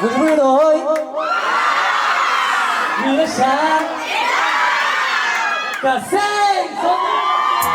Wilwiroy Wilasha Kasey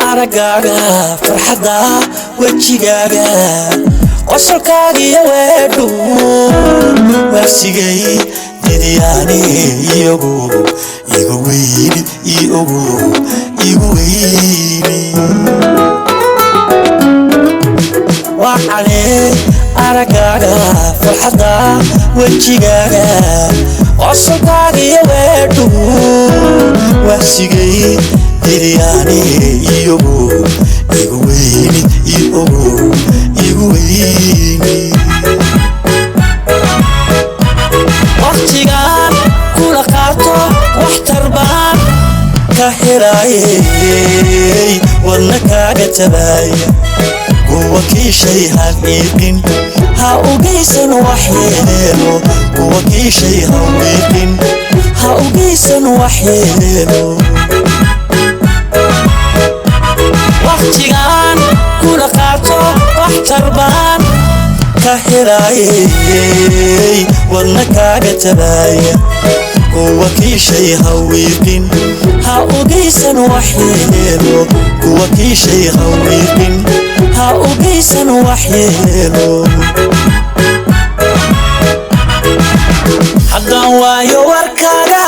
aragaaga farxada wajigaaga qosolkaaga iyo weedhu waasigay didiyaani igu weyni waxaale aragaaga farxada wajigaaga qosolkaaga iyo weedhu waasigay didiyaani igu weyni waqtigaan kula qaato waxtar baan ka helaayay wadna kaaga tabaaya kuwa kiishay haqiiqin ha ugeysan waxyeelo kuwa kiishay haqiiqin ha ugeysan waxyeelo waqtigaan kula qaato waxtar baan ka helaayay wadna kaaga tabaaya kuwa kiishay hawiiqin ha ugeysan waxyeelo kuwa kiishay hawiiqin ha ugeysan waxyeelo haddaan waayo warkaaga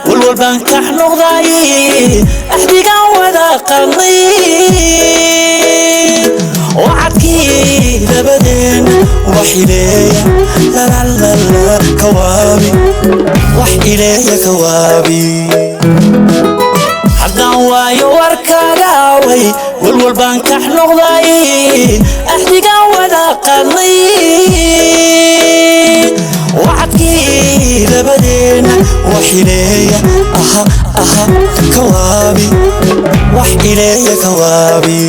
walwalbaan kax noqday axdigaan wada qalnay wacadkii labadeen wax ileeya kawaabi wax ileeya kawaabi haddaan waayo warkaaga way walwalbaan kax noqday axdigaan wada qalnay وعدكي لبدين وحيليا كوابي وحيليا كوابي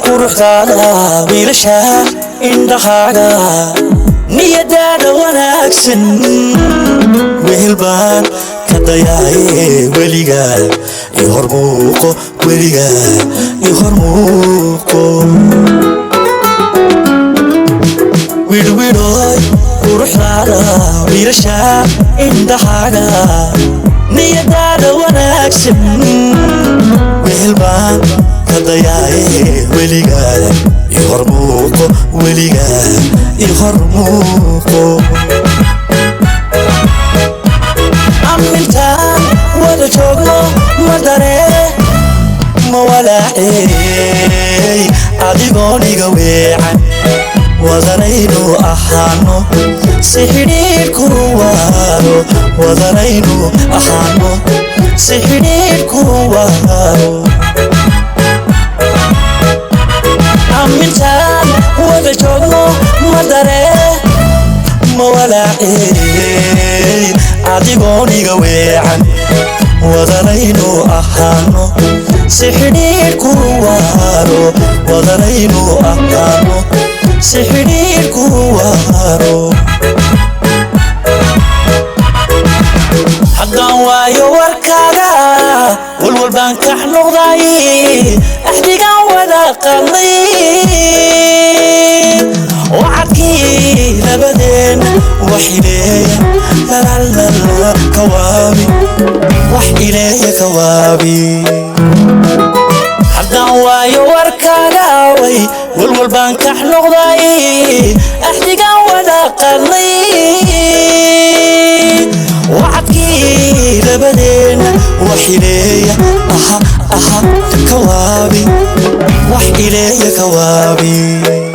قرحتانا ويلشا indhahaaga niyadaada wanaagsan wehelbaan ka dayaaye weligaa i hormuuqo widhwidhooy quruxdaada wiilasha indhahaaga niyadaada wanaagsan wehelbaan ka dayaaye weligaa i hormuuqo amintaan wada joogno madaree ma walaacey adigoon iga weecan wadanaynu ahaano si xidhiidhku waaro wadanaynu ahaano si xidhiidhku waaro amintaan wada joogno madaree ma walaacey adigoon iga weecan wadanaynu ahaano si xidhiidhku waaro wadanaynu ahaano si xidhiidhku waaro haddaan waayo warkaaga walwalbaan kax noqday axdigaan wada qalnay wacadkii labadeen wax ileeya kawaabi wax ileeya kawaabi haddaan waayo warkaaga way walwalbaan kax noqday axdigaan wada qalnay wacadkii labadeen wax ileeya كوابي إلي كوابي